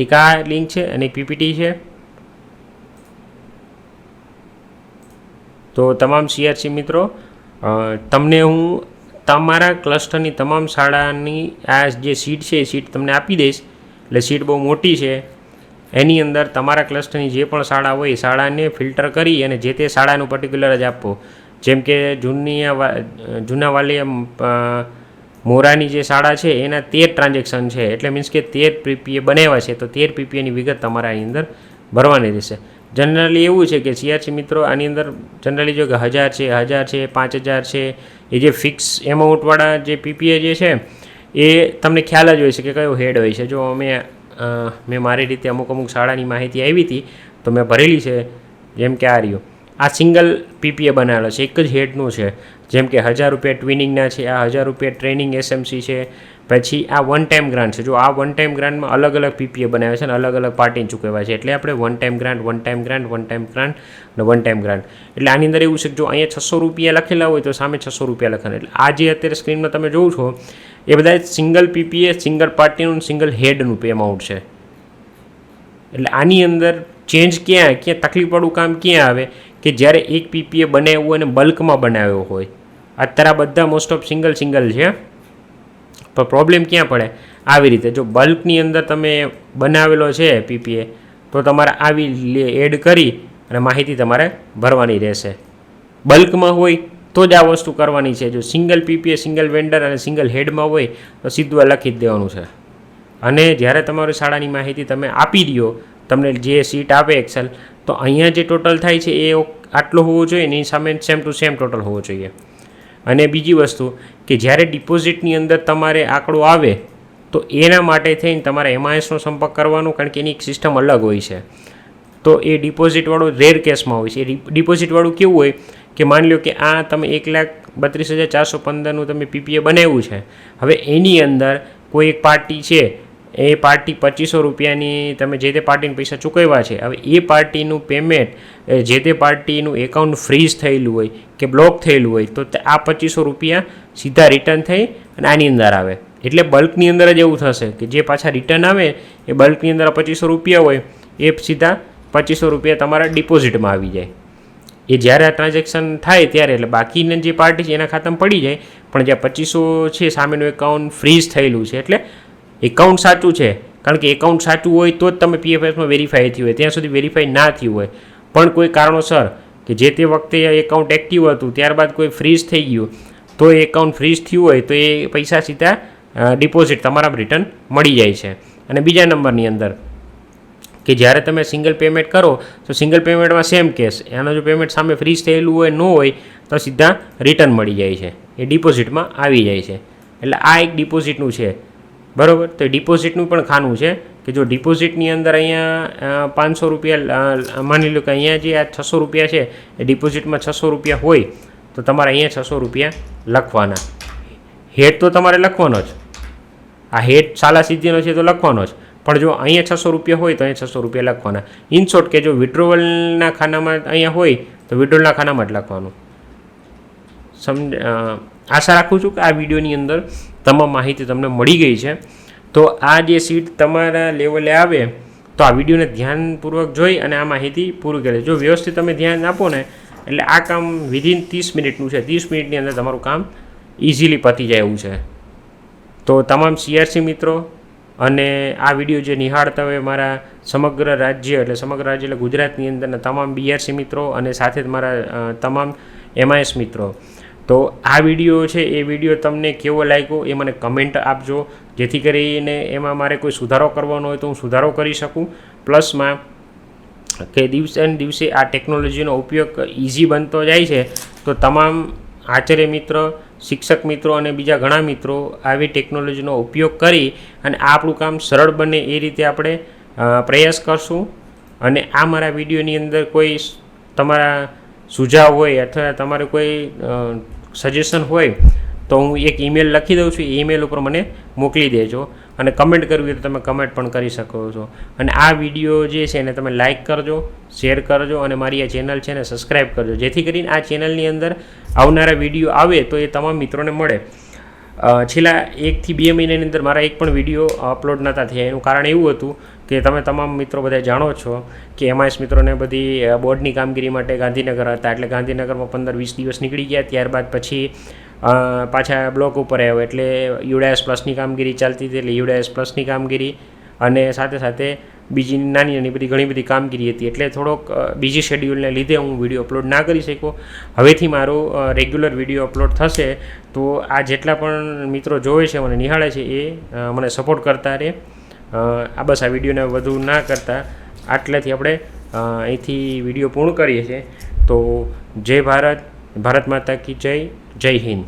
એક આ લિંક છે અને એક પીપીટી છે. તો તમામ સીઆરસી મિત્રો તમને હું તમારા ક્લસ્ટરની તમામ શાળાની આ જે સીટ છે એ સીટ તમને આપી દઈશ. એટલે સીટ બહુ મોટી છે. એની અંદર તમારા ક્લસ્ટરની જે પણ શાળા હોય એ શાળાને ફિલ્ટર કરી અને જે તે શાળાનું પર્ટિક્યુલર જ આપવું. જેમ કે જૂના વાલિયા મોરાની જે શાળા છે એના 13 ટ્રાન્ઝેક્શન છે એટલે મીન્સ કે 13 પીપીએ બનાવ્યા છે તો 13 પીપીએની વિગત તમારા એની અંદર ભરવાની રહેશે. જનરલી એવું છે કે સીઆરસી મિત્રો આની અંદર જનરલી જો કે 1000 છે 5000 છે, એ જે ફિક્સ એમાઉન્ટવાળા જે પીપીએ જે છે એ તમને ખ્યાલ જ હોય છે કે કયો હેડ હોય છે. જો મેં મારી રીતે અમુક શાળાની માહિતી આવી હતી તો મેં ભરેલી છે. જેમ કે આ રહ્યું, આ સિંગલ પીપીએ બનાવેલો છે, એક જ હેડનું છે. જેમ કે 1000 રૂપિયા ટ્વિનિંગના છે, આ 1000 રૂપિયા ટ્રેનિંગ એસએમસી છે. પછી આ વન ટાઈમ ગ્રાન્ટ છે. જો આ વન ટાઈમ ગ્રાન્ટમાં અલગ અલગ પીપીએ બનાવે છે અને અલગ અલગ પાર્ટીને ચૂકવ્યા છે. એટલે આપણે one time grant, one time grant, one time grant અને વન ટાઈમ ગ્રાન્ટ. એટલે આની અંદર એવું છે કે જો અહીંયા 600 રૂપિયા લખેલા હોય તો સામે 600 રૂપિયા લખેલા. એટલે આ જે અત્યારે સ્ક્રીનમાં તમે જોવો છો એ બધા સિંગલ પીપીએ, સિંગલ પાર્ટીનું, સિંગલ હેડનું એમાઉન્ટ છે. એટલે આની અંદર ચેન્જ ક્યાં તકલીફવાળું કામ ક્યાં આવે કે જ્યારે એક પીપીએ બનાવ્યું હોય અને બલ્કમાં બનાવ્યો હોય. અત્યારે આ બધા મોસ્ટ ઓફ સિંગલ છે, પણ પ્રોબ્લેમ ક્યાં પડે? આવી રીતે જો બલ્કની અંદર તમે બનાવેલો છે પીપીએ તો તમારે આવી એડ કરી અને માહિતી તમારે ભરવાની રહેશે. બલ્કમાં હોય તો જ આ વસ્તુ કરવાની છે. જો સિંગલ પીપીએ, સિંગલ વેન્ડર અને સિંગલ હેડમાં હોય તો સીધું લખી જ દેવાનું છે. અને જ્યારે તમારી શાળાની માહિતી તમે આપી દો, તમને જે સીટ આપે એક્સેલ, તો અહીંયા જે ટોટલ થાય છે એ આટલો હોવો જોઈએ, એની સામે સેમ ટુ સેમ ટોટલ હોવો જોઈએ. અને બીજી વસ્તુ કે જ્યારે ડિપોઝિટની અંદર તમારે આંકડો આવે તો એના માટે થઈને તમારે એમઆઈએસનો સંપર્ક કરવાનો, કારણ કે એની એક સિસ્ટમ અલગ હોય છે. તો એ ડિપોઝિટવાળું રેર કેસમાં હોય છે. એ ડિપોઝિટવાળું કેવું હોય કે માની લો કે આ તમે 1,32,415નું તમે પીપીએ બનાવ્યું છે. હવે એની અંદર કોઈ એક પાર્ટી છે, એ પાર્ટી 2500 રૂપિયાની તમે જે તે પાર્ટીને પૈસા ચૂકવ્યા છે. હવે એ પાર્ટીનું પેમેન્ટ જે તે પાર્ટીનું એકાઉન્ટ ફ્રીઝ થયેલું હોય કે બ્લોક થયેલું હોય તો આ 2500 રૂપિયા સીધા રિટર્ન થઈ અને આની અંદર આવે. એટલે બલ્કની અંદર જ એવું થશે કે જે પાછા રિટર્ન આવે એ બલ્કની અંદર 2500 રૂપિયા હોય એ સીધા 2500 રૂપિયા તમારા ડિપોઝિટમાં આવી જાય. એ જ્યારે આ ટ્રાન્ઝેક્શન થાય ત્યારે, એટલે બાકીની જે પાર્ટી છે એના ખાતામાં પડી જાય, પણ જ્યાં 2500 છે સામેનું એકાઉન્ટ ફ્રીઝ થયેલું છે. એટલે એકાઉન્ટ સાચું છે, કારણ કે એકાઉન્ટ સાચું હોય તો જ તમે પીએફએસમાં વેરીફાઈ થયું હોય. ત્યાં સુધી વેરીફાઈ ના થયું હોય પણ કોઈ કારણોસર કે જે તે વખતે એકાઉન્ટ એક્ટિવ હતું ત્યારબાદ કોઈ ફ્રીઝ થઈ ગયું તો એ એકાઉન્ટ ફ્રીઝ થયું હોય તો એ પૈસા સીધા ડિપોઝિટ તમારા રિટર્ન મળી જાય છે. અને બીજા નંબરની અંદર કે જ્યારે તમે સિંગલ પેમેન્ટ કરો તો સિંગલ પેમેન્ટમાં સેમ કેસ, એનો જો પેમેન્ટ સામે ફ્રીઝ થયેલું હોય ન હોય તો સીધા રિટર્ન મળી જાય છે, એ ડિપોઝિટમાં આવી જાય છે. એટલે આ એક ડિપોઝિટનું છે, બરાબર. તો ડિપોઝિટનું પણ ખાનું છે કે જો ડિપોઝિટની અંદર અહીંયા 500 રૂપિયા માની લો કે અહીંયા જે આ 600 રૂપિયા છે એ ડિપોઝિટમાં 600 રૂપિયા હોય તો તમારે અહીંયા 600 રૂપિયા લખવાના. હેડ તો તમારે લખવાનો જ, આ હેડ સાલા સીધીનો છે તો લખવાનો જ, પણ જો અહીંયા 600 રૂપિયા હોય તો અહીંયા 600 રૂપિયા લખવાના. ઇન શોર્ટ કે જો વિડ્રોવલના ખાનામાં અહીંયા હોય તો વિડ્રોવલના ખાનામાં જ લખવાનું. આશા રાખું છું કે આ વિડીયોની અંદર તમામ માહિતી તમને મળી ગઈ છે. તો આ જે સીટ તમારા લેવલે આવે તો આ વિડીયોને ધ્યાનપૂર્વક જોઈ અને આ માહિતી પૂરી કરે. જો વ્યવસ્થિત તમે ધ્યાન આપો ને એટલે આ કામ વિધિન 30 મિનિટનું છે. 30 મિનિટની અંદર તમારું કામ ઇઝીલી પતી જાય એવું છે. તો તમામ સીઆરસી મિત્રો અને આ વિડીયો જે નિહાળતા હોય મારા સમગ્ર રાજ્ય એટલે ગુજરાતની અંદરના તમામ બીઆરસી મિત્રો અને સાથે જ મારા તમામ એમઆઈએસ મિત્રો, તો આ વિડીયો છે એ વિડીયો તમને કેવો લાગ્યો એ મને કમેન્ટ આપજો, જેથી કરીને એમાં મારે કોઈ સુધારો કરવાનો હોય તો હું સુધારો કરી શકું. પ્લસમાં કે દિવસે ને દિવસે આ ટેકનોલોજીનો ઉપયોગ ઇઝી બનતો જાય છે તો તમામ આચાર્ય મિત્ર, શિક્ષક મિત્રો અને બીજા ઘણા મિત્રો આવી ટેકનોલોજીનો ઉપયોગ કરી અને આપણું કામ સરળ બને એ રીતે આપણે પ્રયાસ કરશું. અને આ મારા વિડીયોની અંદર કોઈ તમારા સુઝાવ હોય અથવા તમારે કોઈ સજેશન હોય તો હું એક ઈમેલ લખી દઉં છું, એ ઈમેલ ઉપર મને મોકલી દેજો. અને કમેન્ટ કરવી હોય તો તમે કમેન્ટ પણ કરી શકો છો. અને આ વિડીયો જે છે એને તમે લાઇક કરજો, શેર કરજો અને મારી આ ચેનલ છે એને સબસ્ક્રાઈબ કરજો, જેથી કરીને આ ચેનલની અંદર આવનારા વિડીયો આવે તો એ તમામ મિત્રોને મળે. છેલ્લા 1 થી 2 મહિનાની અંદર મારા એક પણ વિડીયો અપલોડ નહોતા થયા. એનું કારણ એવું હતું કે તમે તમામ મિત્રો બધા જાણો છો કે એમઆઈએસ મિત્રોને બધી બોર્ડની કામગીરી માટે ગાંધીનગર હતા, એટલે ગાંધીનગરમાં 15-20 દિવસ નીકળી ગયા. ત્યારબાદ પછી પાછા બ્લોક ઉપર આવ્યો એટલે યુડાએસ પ્લસની કામગીરી ચાલતી હતી, એટલે યુડાએસ પ્લસની કામગીરી અને સાથે સાથે બીજી નાની બધી ઘણી બધી કામગીરી હતી. એટલે થોડોક બીજી શેડ્યુલને લીધે હું વિડીયો અપલોડ ના કરી શક્યો. હવેથી મારો રેગ્યુલર વિડીયો અપલોડ થશે તો આ જેટલા પણ મિત્રો જોવે છે, મને નિહાળે છે, એ મને સપોર્ટ કરતા રહે. આ બસ આ વિડીયોને વધુ ના કરતા આટલેથી આપણે અહીંથી વિડીયો પૂર્ણ કરીએ છીએ. તો જય ભારત, ભારત માતા કી જય, જય હિન્દ.